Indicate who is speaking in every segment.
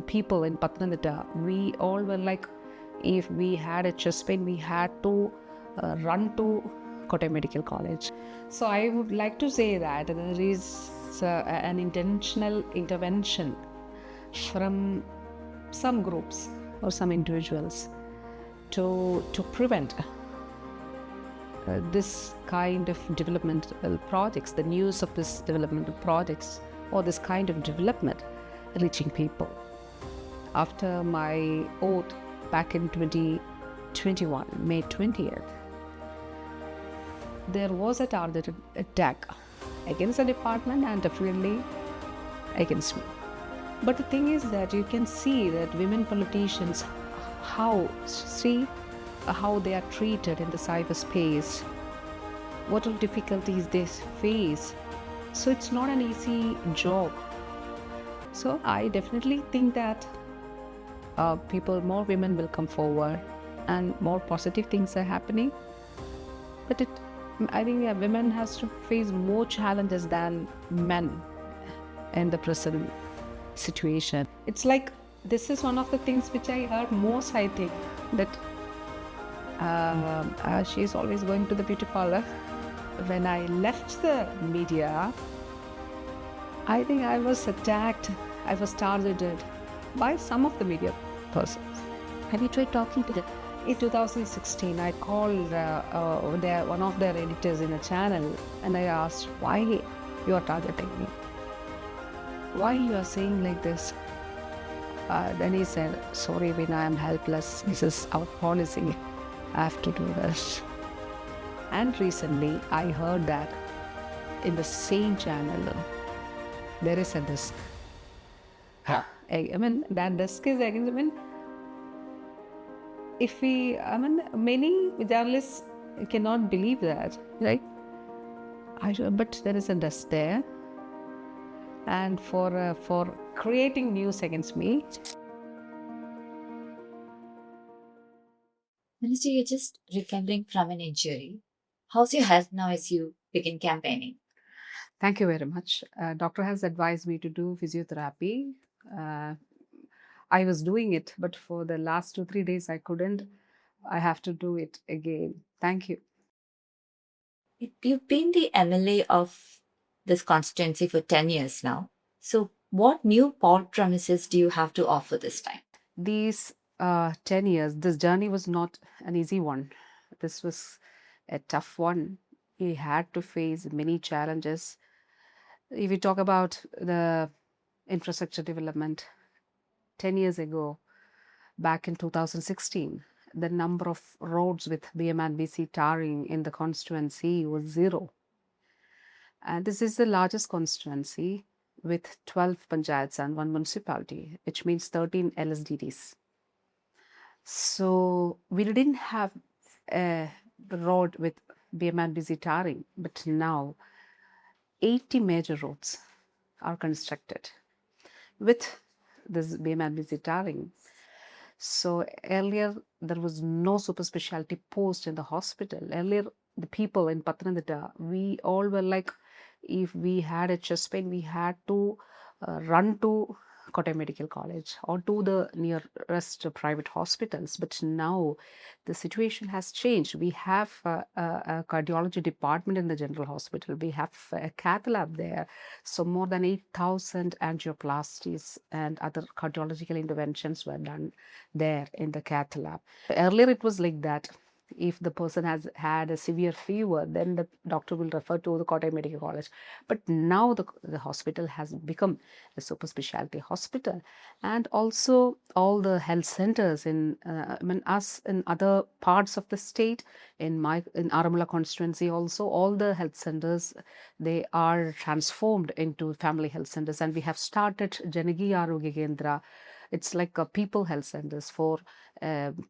Speaker 1: the people in Pathanamthitta, we all were like, if we had a chest pain, we had to run to Kottayam Medical College. So I would like to say that there is an intentional intervention from some groups or some individuals to prevent this kind of developmental projects, the news of this developmental projects or this kind of development reaching people. After my oath back in 2021, May 20th, there was a targeted attack against the department and definitely against me. But the thing is that you can see that women politicians, how they are treated in the cyberspace, what all difficulties they face. So it's not an easy job. So I definitely think that more women will come forward and more positive things are happening. But I think women has to face more challenges than men in the present situation. It's like, this is one of the things which I heard most, I think, that she's always going to the beauty parlor. When I left the media, I think I was attacked, I was targeted by some of the media persons. Have you tried talking to them? In 2016, I called one of their editors in a channel and I asked, why you are targeting me? Why you are saying like this? Then he said, sorry Veena, I am helpless. This is our policy. I have to do this. And recently, I heard that in the same channel, there is a disc. I mean, that disc is against, many journalists cannot believe that, right? But there is a disc there. And for creating news against me.
Speaker 2: Minister, you're just recovering from an injury. How's your health now as you begin campaigning?
Speaker 1: Thank you very much. Doctor has advised me to do physiotherapy. I was doing it, but for the last 2-3 days I couldn't. I have to do it again. Thank you.
Speaker 2: You've been the MLA of this constituency for 10 years now. So what new promises do you have to offer this time?
Speaker 1: These 10 years, this journey was not an easy one. This was a tough one. We had to face many challenges. If we talk about the infrastructure development, 10 years ago, back in 2016, the number of roads with BM&BC tarring in the constituency was 0. And this is the largest constituency with 12 panchayats and 1 municipality, which means 13 LSDDs. So we didn't have a road with BM&BC tarring, but now 80 major roads are constructed with this BM&BC tarring. So earlier, there was no super specialty post in the hospital. Earlier, the people in Pathanamthitta, we all were like, if we had a chest pain, we had to run to Kottayam Medical College or to the nearest private hospitals. But now the situation has changed. We have a cardiology department in the general hospital. We have a cath lab there. So more than 8,000 angioplasties and other cardiological interventions were done there in the cath lab. Earlier it was like that. If the person has had a severe fever, then the doctor will refer to the Kottayam Medical College. But now the hospital has become a super specialty hospital. And also all the health centers in us in other parts of the state, in Aramula constituency also, all the health centers, they are transformed into family health centers. And we have started Janagi Arogya Kendra. It's like a people health centers for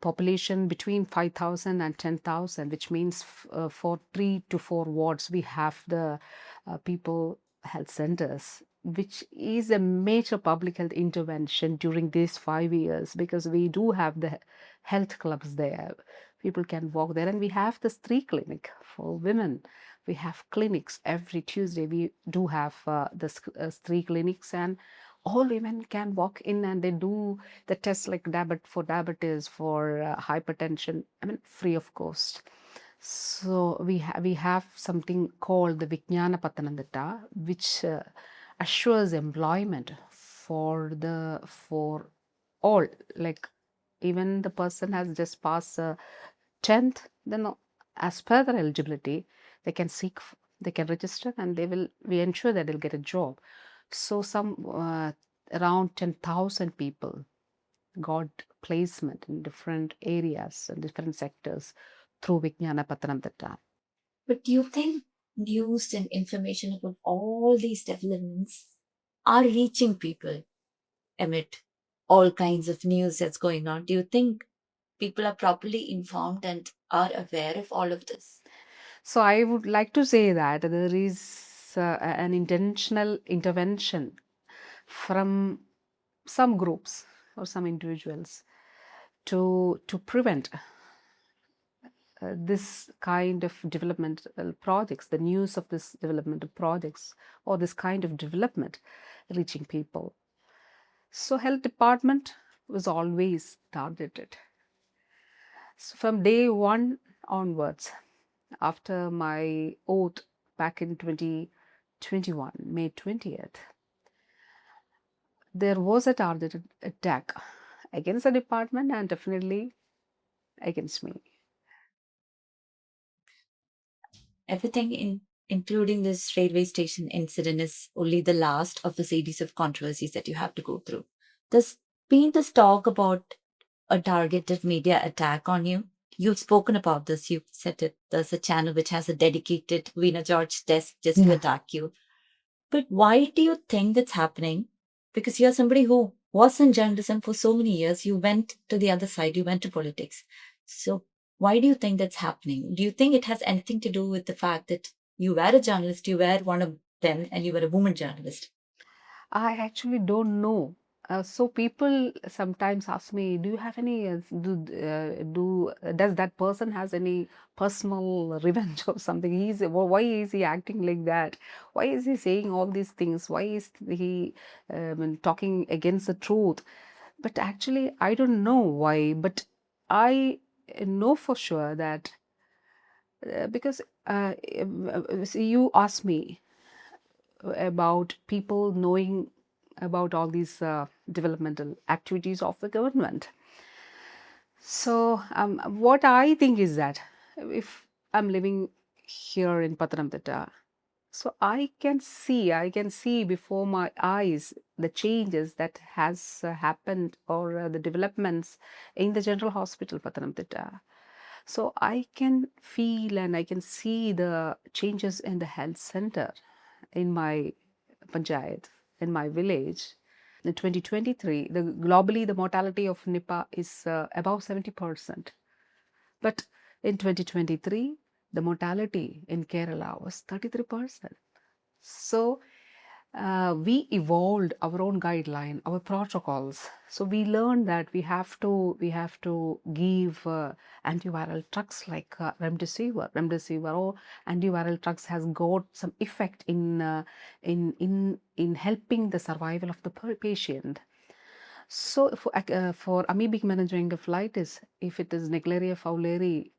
Speaker 1: population between 5,000 and 10,000, which means for 3 to 4 wards, we have the people health centers, which is a major public health intervention during these 5 years, because we do have the health clubs there. People can walk there, and we have the Stree clinic for women. We have clinics every Tuesday. We do have the Stree clinics, and all women can walk in and they do the tests like diabetes, for hypertension, I mean, free of cost. So we have something called the Vijnana Patanandita, which assures employment for all. Like, even the person has just passed 10th, then as per their eligibility, they can they can register, and we ensure that they'll get a job. So around 10,000 people got placement in different areas and different sectors through Vijnana Patanandita.
Speaker 2: But do you think news and information about all these developments are reaching people amid all kinds of news that's going on? Do you think people are properly informed and are aware of all of this?
Speaker 1: So I would like to say that there is an intentional intervention from some groups or some individuals to prevent this kind of developmental projects, the news of this developmental projects or this kind of development reaching people. So health department was always targeted. So from day one onwards, after my oath back in 2021, May 20th, there was a targeted attack against the department and definitely against me.
Speaker 2: Everything including this railway station incident is only the last of a series of controversies that you have to go through. There's been this talk about a targeted media attack on you. You've spoken about this. You've said it. There's a channel which has a dedicated Veena George desk just to attack you. But why do you think that's happening? Because you're somebody who was in journalism for so many years. You went to the other side, you went to politics. So why do you think that's happening? Do you think it has anything to do with the fact that you were a journalist, you were one of them, and you were a woman journalist?
Speaker 1: I actually don't know. So people sometimes ask me, "Do you have any? Does that person has any personal revenge or something? Why is he acting like that? Why is he saying all these things? Why is he talking against the truth?" But actually, I don't know why. But I know for sure that because see, you asked me about people knowing about all these developmental activities of the government. So what I think is that if I'm living here in Pathanamthitta, so I can see before my eyes the changes that has happened, or the developments in the General Hospital Pathanamthitta. So I can feel and I can see the changes in the health center in my panchayat, in my village. In 2023, globally the mortality of Nipah is above 70%. But in 2023, the mortality in Kerala was 33%. So we evolved our own guideline, our protocols. So we learned that we have to give antiviral drugs like remdesivir, or antiviral drugs has got some effect in helping the survival of the patient. So for amoebic meningoencephalitis, if it is Naegleria fowleri,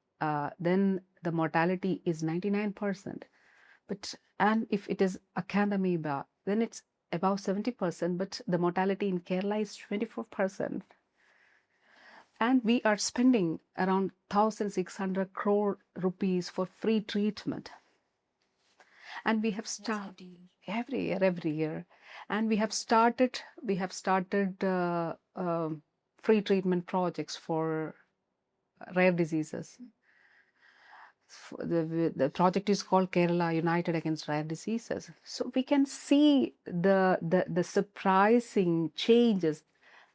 Speaker 1: then the mortality is 99%. And if it is acanthamoeba, then it's about 70%, but the mortality in Kerala is 24%. And we are spending around 1,600 crore rupees for free treatment. And we have started every year. And we have started free treatment projects for rare diseases. The project is called Kerala United Against Rare Diseases. So we can see the surprising changes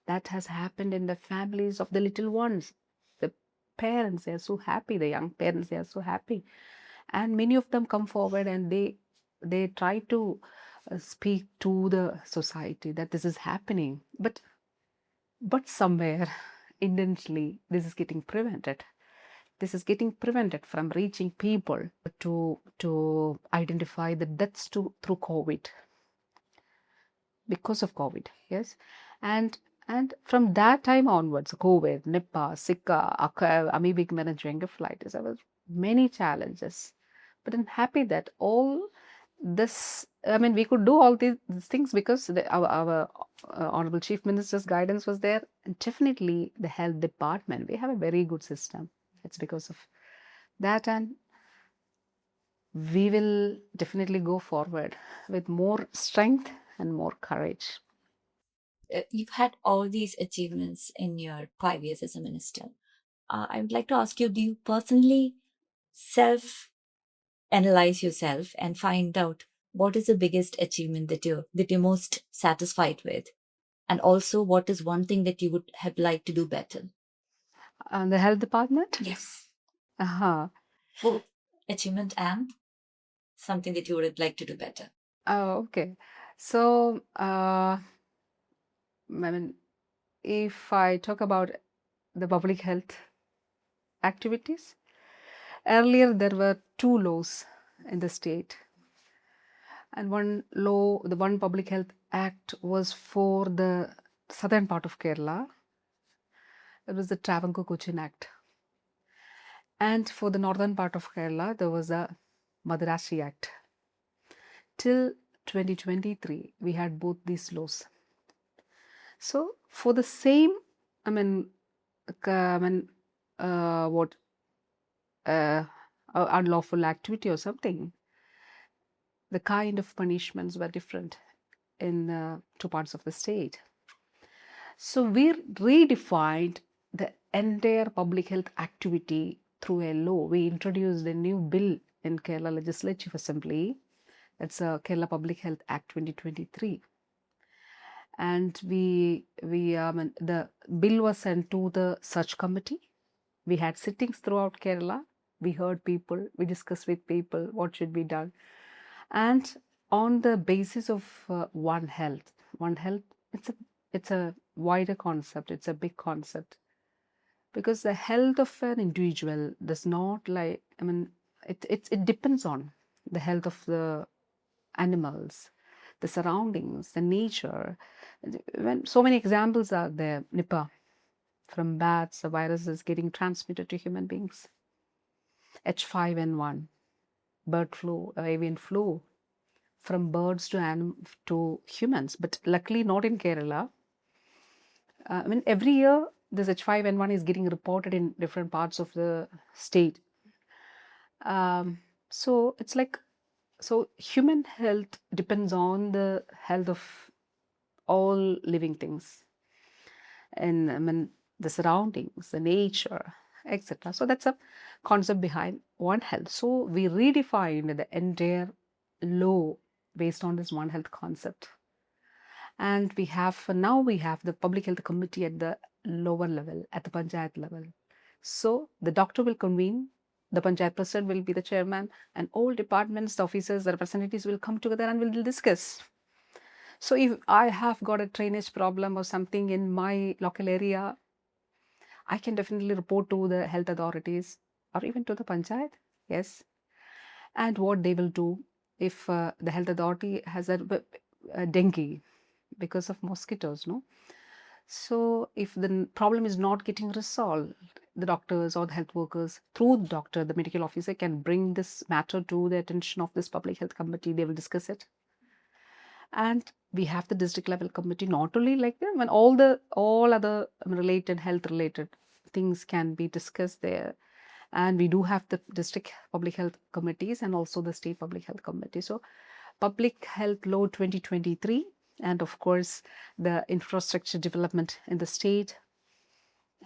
Speaker 1: that has happened in the families of the little ones. The parents, they are so happy. The young parents, they are so happy, and many of them come forward and they try to speak to the society that this is happening, but somewhere intentionally this is getting prevented. This is getting prevented from reaching people to identify the deaths through COVID. because of COVID. Yes, and from that time onwards, COVID, Nipah, Zika, amoebic meningitis, there were many challenges. But I'm happy that all this, I mean, we could do all these things because our Honorable Chief Minister's guidance was there. And definitely the health department, we have a very good system. It's because of that, and we will definitely go forward with more strength and more courage.
Speaker 2: You've had all these achievements in your 5 years as a minister. I would like to ask you, do you personally self analyze yourself and find out what is the biggest achievement that you're most satisfied with? And also, what is one thing that you would have liked to do better?
Speaker 1: The health department?
Speaker 2: Yes.
Speaker 1: Uh-huh.
Speaker 2: Both achievement and something that you would have liked to do better.
Speaker 1: Oh, okay. So, I mean, if I talk about the public health activities, earlier there were two laws in the state. And one law, the one public health act was for the southern part of Kerala. It was the Travancore Cochin Act. And for the northern part of Kerala, there was a Madarasi Act. Till 2023, we had both these laws. So for the same, I mean, what unlawful activity or something, the kind of punishments were different in two parts of the state. So we redefined the entire public health activity through a law. We introduced a new bill in Kerala Legislative Assembly. That's Kerala Public Health Act 2023. And the bill was sent to the search committee. We had sittings throughout Kerala. We heard people, we discussed with people what should be done. And on the basis of One Health, it's a wider concept, it's a big concept. Because the health of an individual does not like, I mean, it depends on the health of the animals, the surroundings, the nature. When so many examples are there, Nipah, from bats, the virus is getting transmitted to human beings. H5N1, bird flu, avian flu, from birds to humans, but luckily not in Kerala. I mean, every year this H5N1 is getting reported in different parts of the state. So it's like, so human health depends on the health of all living things, and I mean the surroundings, the nature, etc. So that's a concept behind One Health. So we redefined the entire law based on this One Health concept. And we have the public health committee at the lower level, at the panchayat level. So the doctor will convene, the panchayat president will be the chairman, and all departments, the officers, the representatives will come together and will discuss. So if I have got a drainage problem or something in my local area, I can definitely report to the health authorities or even to the panchayat. Yes. And what they will do if the health authority has a dengue because of mosquitoes, no? So if the problem is not getting resolved, the doctors or the health workers, through the doctor, the medical officer, can bring this matter to the attention of this public health committee. They will discuss it. And we have the district level committee, not only like that, when all other related health related things can be discussed there. And we do have the district public health committees and also the state public health committee. So Public Health Law 2023, and of course the infrastructure development in the state.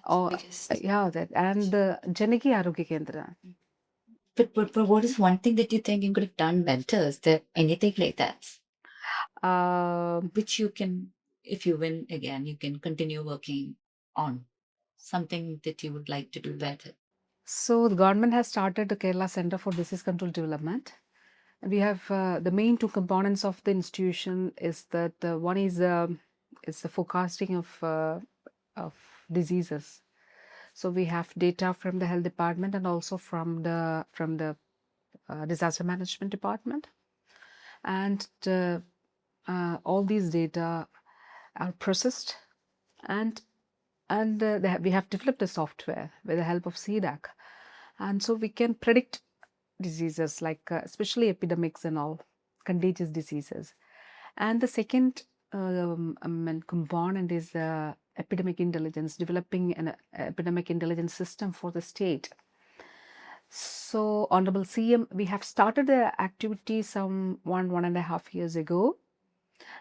Speaker 1: Yeah, that, and the Janaki Arogya Kendra.
Speaker 2: But what is one thing that you think you could have done better? Is there anything like that? Which you can, if you win again, you can continue working on something that you would like to do better.
Speaker 1: So the government has started the Kerala Center for Disease Control Development. And we have the main two components of the institution is that one is the forecasting of diseases. So we have data from the health department and also from the disaster management department. And all these data are processed, and we have developed a software with the help of CDAC, and so we can predict diseases like especially epidemics and all contagious diseases. And the second component is epidemic intelligence, developing an epidemic intelligence system for the state. So, Honorable CM, we have started the activity some 1.5 years ago,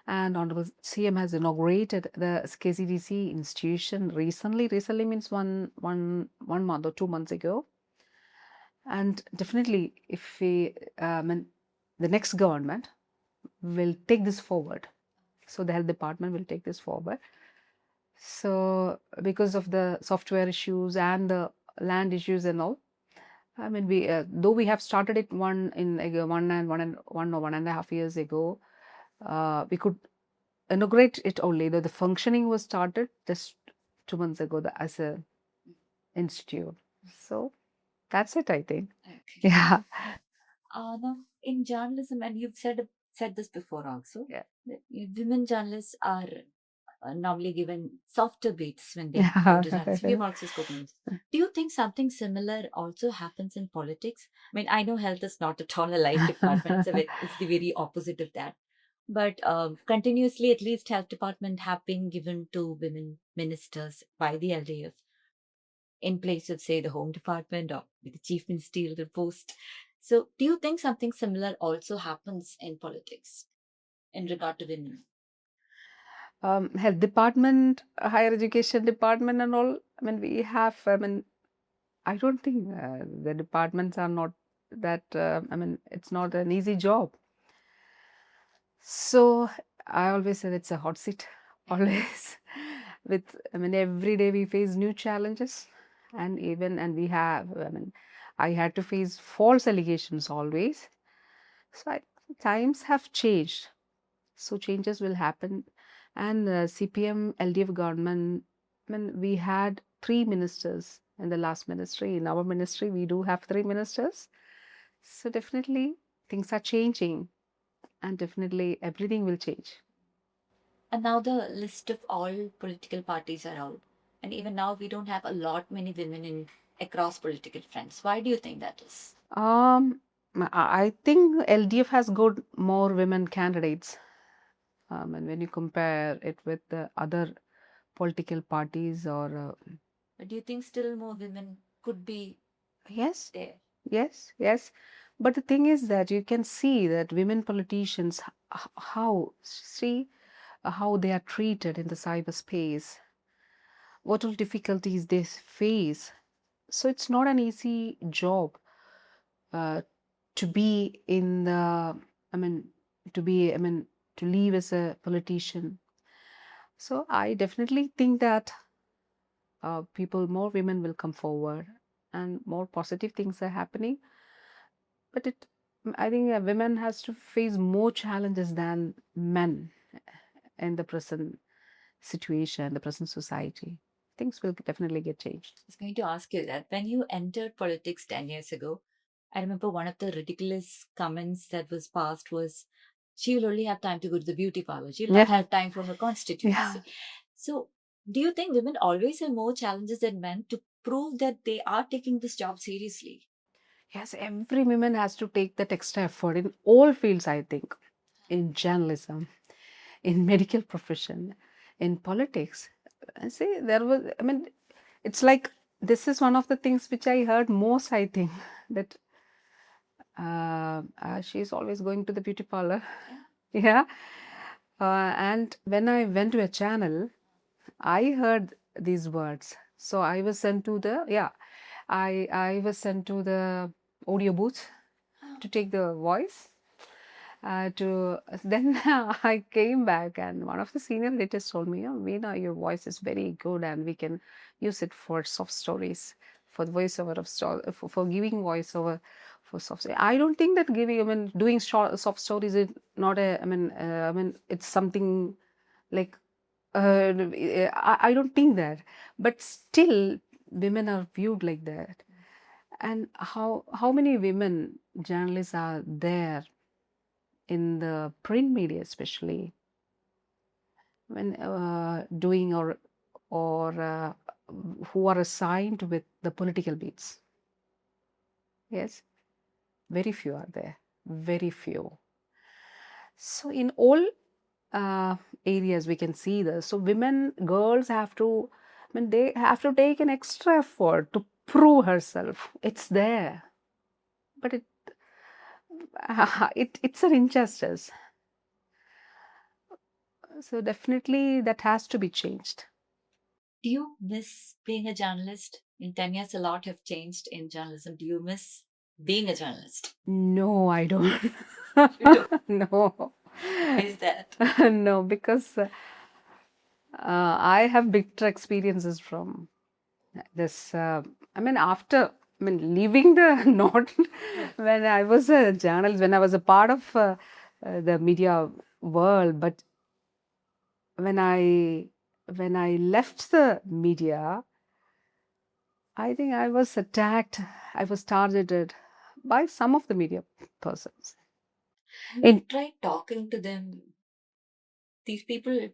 Speaker 1: and Honorable CM has inaugurated the KCDC institution recently. Recently means one month or 2 months ago. And definitely, if we, the next government will take this forward. So the health department will take this forward. So because of the software issues and the land issues and all, I mean, we though we have started it 1.5 years ago, we could inaugurate it only. The functioning was started just 2 months ago as a institute. So that's it, I think.
Speaker 2: Okay.
Speaker 1: Yeah.
Speaker 2: Now, in journalism, and you've said this before also,
Speaker 1: Yeah.
Speaker 2: that women journalists are normally given softer beats when they
Speaker 1: Yeah.
Speaker 2: go to journalism. We've also spoken. Do you think something similar also happens in politics? I mean, I know health is not at all a light department. It's the very opposite of that. But continuously, at least health department have been given to women ministers by the LDF in place of, say, the home department or with the chief ministerial post. So, do you think something similar also happens in politics in regard to women?
Speaker 1: Health department, higher education department and all, I mean, we have, I mean, I don't think the departments are not that, I mean, it's not an easy job. So I always say it's a hot seat, always. With, I mean, every day we face new challenges, and we have, I mean, I had to face false allegations always. So times have changed. So changes will happen. And CPM LDF government, I mean, we had 3 ministers in the last ministry. In our ministry, we do have 3 ministers. So definitely things are changing, and definitely everything will change.
Speaker 2: And now the list of all political parties are out. And even now, we don't have a lot many women in across political fronts. Why do you think that is?
Speaker 1: I think LDF has got more women candidates. And when you compare it with the other political parties or
Speaker 2: But do you think still more women could be
Speaker 1: yes,
Speaker 2: there?
Speaker 1: yes. But the thing is that you can see that women politicians, how they are treated in the cyberspace, what all difficulties they face. So it's not an easy job uh, to be in the, I mean, to leave as a politician. So I definitely think that more women will come forward, and more positive things are happening. But I think women has to face more challenges than men in the present situation, the present society. Things will definitely get changed.
Speaker 2: I was going to ask you that when you entered politics 10 years ago, I remember one of the ridiculous comments that was passed was, she will only have time to go to the beauty parlor. She'll not
Speaker 1: Yeah.
Speaker 2: have time for her constituency. So, do you think women always have more challenges than men to prove that they are taking this job seriously?
Speaker 1: Yes, every woman has to take that extra effort in all fields, I think, in journalism, in medical profession, in politics. See, I mean, it's like this is one of the things which I heard most, I think, that she's always going to the beauty parlor. Yeah. And when I went to a channel, I heard these words. So I was sent to I was sent to the audio booth to take the voice. Then I came back, and one of the senior editors told me, "Oh, Veena, your voice is very good, and we can use it for soft stories, for the voiceover of for giving voiceover for soft stories." I don't think that doing soft stories is not a. I mean, it's something like I don't think that, but still, women are viewed like that. And how many women journalists are there in the print media, especially when doing or who are assigned with the political beats. Yes, very few are there, very few. So in all uh, areas we can see this. So women, girls have to, I mean, they have to take an extra effort to prove herself. It's there, but it's an injustice. So definitely that has to be changed.
Speaker 2: Do you miss being a journalist? In 10 years, a lot have changed in journalism. Do you miss being a journalist?
Speaker 1: No, I don't.
Speaker 2: You don't.
Speaker 1: No.
Speaker 2: Why is that?
Speaker 1: No, because I have bitter experiences from this. I mean, after, I mean, leaving the not when I was a journalist, when I was a part of the media world, but when I left the media, I think I was attacked. I was targeted by some of the media persons.
Speaker 2: You try talking to them. These people,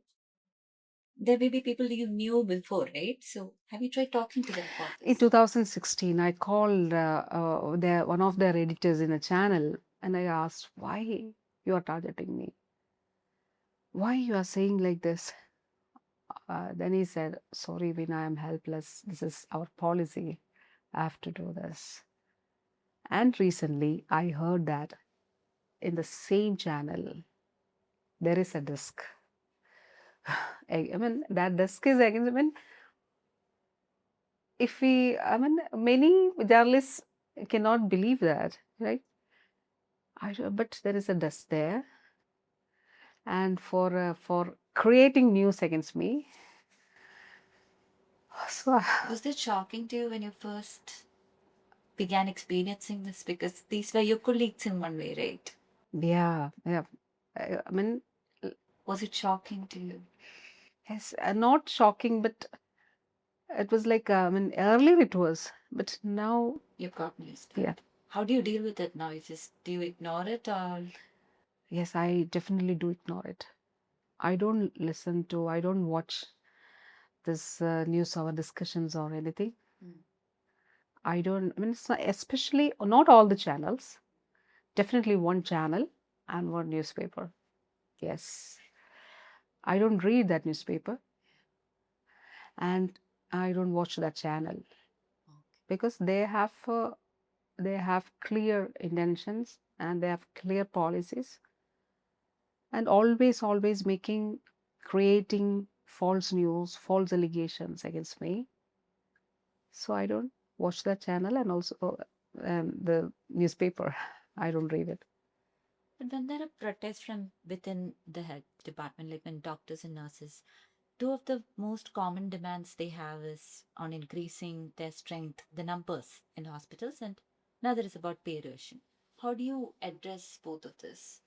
Speaker 2: there may be people you knew before, right? So have you tried talking to them about
Speaker 1: In
Speaker 2: this?
Speaker 1: 2016, I called one of their editors in a channel and I asked, why you are targeting me? Why you are saying like this? Then he said, sorry, Veena, I am helpless. This is our policy. I have to do this. And recently, I heard that in the same channel, there is a disc. I mean, that disc is against, I mean, if we, I mean, many journalists cannot believe that, right? But there is a desk there, and for creating news against me. So
Speaker 2: Was it shocking to you when you first began experiencing this? Because these were your colleagues in one way, right?
Speaker 1: yeah, yeah. I mean,
Speaker 2: Was it shocking to you?
Speaker 1: yes, not shocking, but it was like I mean, earlier it was, but now,
Speaker 2: You got used to
Speaker 1: yeah,
Speaker 2: it. How do you deal with it now? You just do you ignore it or
Speaker 1: yes, I definitely do ignore it. I don't listen to, I don't watch this news or discussions or anything. I don't, I mean, it's not, especially not all the channels, definitely one channel and one newspaper. Yes. I don't read that newspaper and I don't watch that channel because they have clear intentions and they have clear policies and always making creating false news, false allegations against me. So I don't watch that channel and also the newspaper. I don't read it.
Speaker 2: but when there are protests from within the health department, like when doctors and nurses, two of the most common demands they have is on increasing their strength, the numbers in hospitals, and another is about pay erosion. How do you address both of this?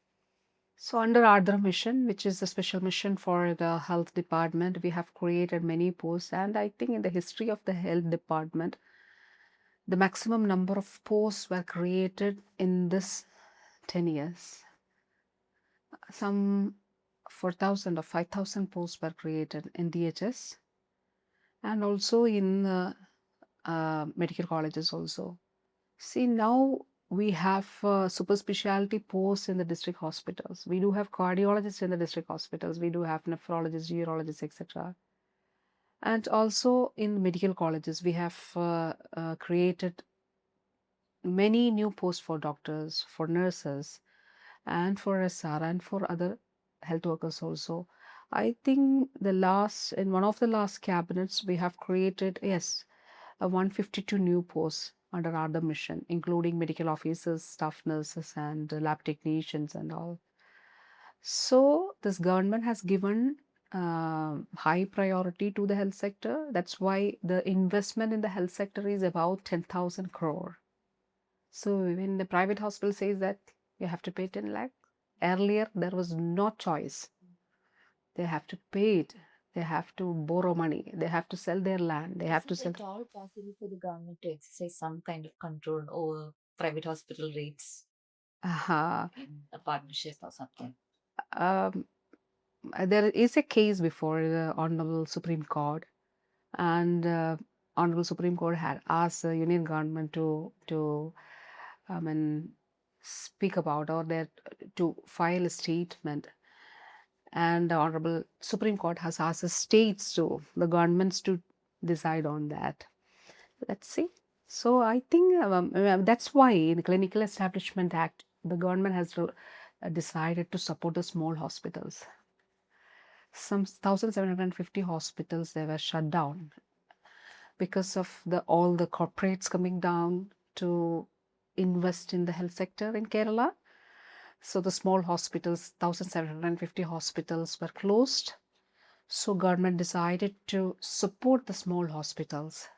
Speaker 1: So under Andhra mission, which is a special mission for the health department, we have created many posts. And I think in the history of the health department, the maximum number of posts were created in this 10 years. Some 4,000 or 5,000 posts were created in DHS and also in medical colleges also. See, now we have super specialty posts in the district hospitals. We do have cardiologists in the district hospitals. We do have nephrologists, urologists, etc. And also in medical colleges, we have created many new posts for doctors, for nurses, and for SR and for other health workers also. I think in one of the last cabinets, we have created, yes, a 152 new posts under other mission, including medical officers, staff nurses, and lab technicians and all. So this government has given high priority to the health sector. That's why the investment in the health sector is about 10,000 crore. So when the private hospital says that you have to pay 10 lakh, earlier there was no choice. They have to pay it. They have to borrow money. They have to sell their land. They have to
Speaker 2: Is
Speaker 1: sell.
Speaker 2: it at all possible for the government to exercise some kind of control over private hospital rates?
Speaker 1: Uh,
Speaker 2: in a partnership or something?
Speaker 1: um, there is a case before the Honorable Supreme Court, and Honorable Supreme Court had asked the Union government to I mean speak about, or that to file a statement, and the Honorable Supreme Court has asked the states to the governments to decide on that. Let's see. So I think that's why in the Clinical Establishment Act, the government has decided to support the small hospitals. Some 1,750 hospitals they were shut down because of the all the corporates coming down to invest in the health sector in Kerala. So the small hospitals, 1,750 hospitals were closed. So government decided to support the small hospitals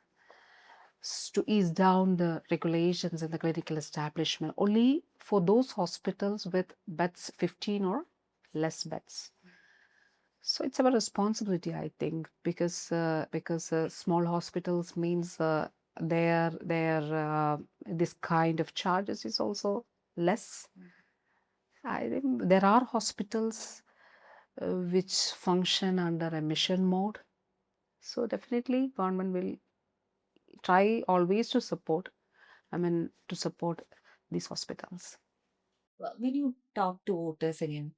Speaker 1: to ease down the regulations in the clinical establishment only for those hospitals with beds 15 or less beds. So it's our responsibility, I think, because small hospitals means their this kind of charges is also less. I think there are hospitals which function under a mission mode. So definitely, government will try always to support. To support these hospitals.
Speaker 2: Well, when you talk to voters again,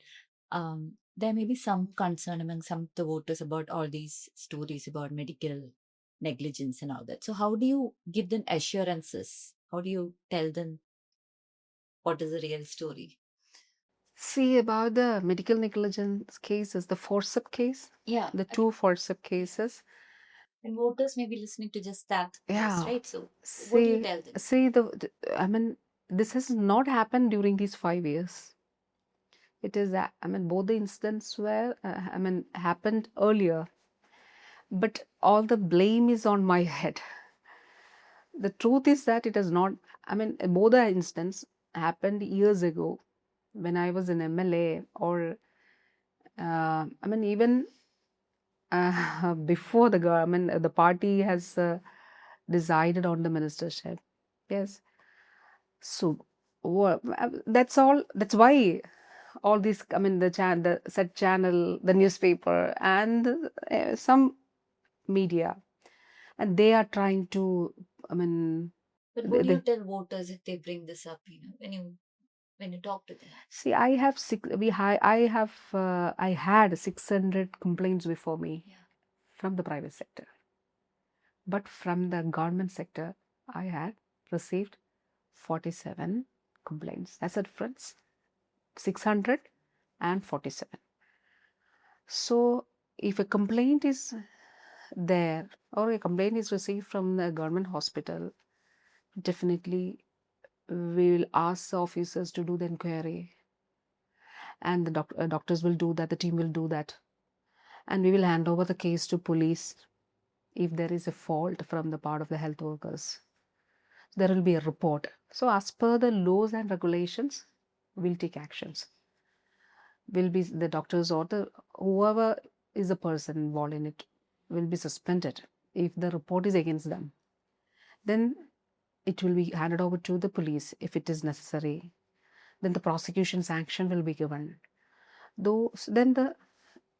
Speaker 2: there may be some concern among some of the voters about all these stories about medical negligence and all that. So, how do you give them assurances? How do you tell them what is the real story?
Speaker 1: See about the medical negligence cases, the forceps case,
Speaker 2: Yeah.
Speaker 1: the two forceps cases.
Speaker 2: And voters may be listening to just that news,
Speaker 1: Yeah.
Speaker 2: right? So, what do you
Speaker 1: See,
Speaker 2: tell them?
Speaker 1: see this has not happened during these 5 years. It is, both the incidents were, happened earlier, but all the blame is on my head. The truth is that it has not, both the incidents happened years ago when I was an MLA, or even before the government, the party has decided on the ministership. Yes. So that's all. That's why all these, the set channel, the newspaper, and some media, and they are trying to, I mean,
Speaker 2: But what
Speaker 1: they,
Speaker 2: do you
Speaker 1: they,
Speaker 2: tell voters if they bring this up? When you talk to them.
Speaker 1: see, I have six. I had 600 complaints before me
Speaker 2: Yeah.
Speaker 1: from the private sector. But from the government sector, I had received 47 complaints. That's a difference. 600 and 47. So if a complaint is there, or a complaint is received from the government hospital, definitely we will ask the officers to do the inquiry, and the doctors will do that, the team will do that, and we will hand over the case to police if there is a fault from the part of the health workers. There will be a report. So as per the laws and regulations, we'll take actions. Will be the doctors or the whoever is the person involved in it will be suspended if the report is against them. Then it will be handed over to the police if it is necessary. Then the prosecution sanction will be given. Then the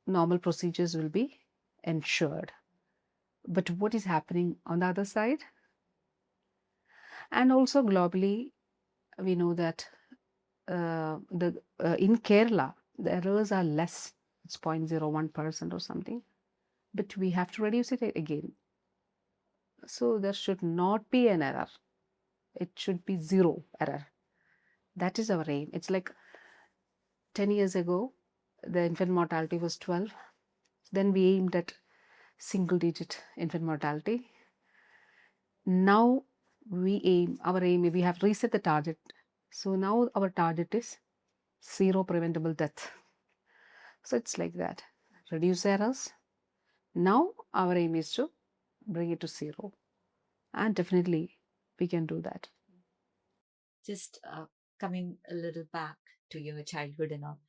Speaker 1: normal procedures will be ensured. But what is happening on the other side? And also globally, we know that in Kerala, the errors are less. It's 0.01% or something. But we have to reduce it again. So there should not be an error. It should be zero error. That is our aim. It's like 10 years ago, the infant mortality was 12. Then we aimed at single digit infant mortality. Now our aim, we have reset the target. So now our target is zero preventable death. So it's like that. Reduce errors. Now our aim is to bring it to zero. And definitely we can do that.
Speaker 2: Just coming a little back to your childhood and all.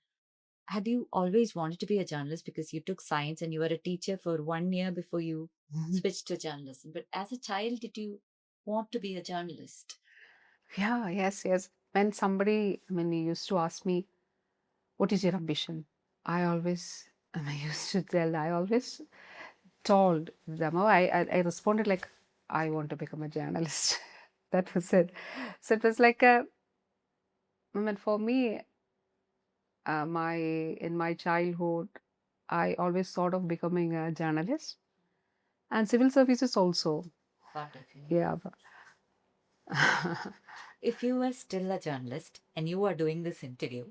Speaker 2: Had you always wanted to be a journalist because you took science and you were a teacher for 1 year before you switched to journalism? But as a child, did you want to be a journalist?
Speaker 1: Yeah, yes, yes. when somebody, used to ask me, what is your ambition? I always, and I used to tell, I always told them, I responded like, I want to become a journalist. That was it. So it was like for me, in my childhood, I always thought of becoming a journalist and civil services also.
Speaker 2: Part of you.
Speaker 1: Yeah.
Speaker 2: If you were still a journalist and you are doing this interview,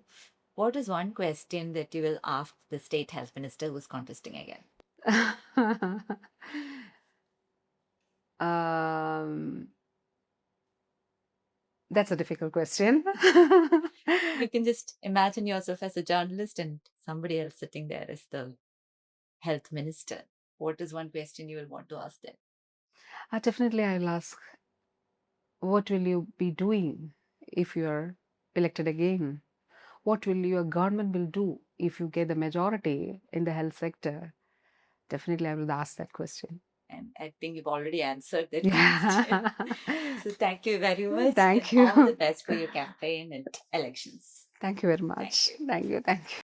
Speaker 2: what is one question that you will ask the state health minister who's contesting again?
Speaker 1: That's a difficult question.
Speaker 2: You can just imagine yourself as a journalist and somebody else sitting there as the health minister. What is one question you will want to ask them?
Speaker 1: Definitely, I'll ask, what will you be doing if you are elected again? What will your government will do if you get the majority in the health sector? Definitely, I will ask that question.
Speaker 2: And I think you've already answered that
Speaker 1: Yeah.
Speaker 2: question. So thank you very much.
Speaker 1: Thank
Speaker 2: And all the
Speaker 1: you.
Speaker 2: best for your campaign and elections.
Speaker 1: Thank you very
Speaker 2: Thank
Speaker 1: much.
Speaker 2: you.
Speaker 1: Thank you. Thank you.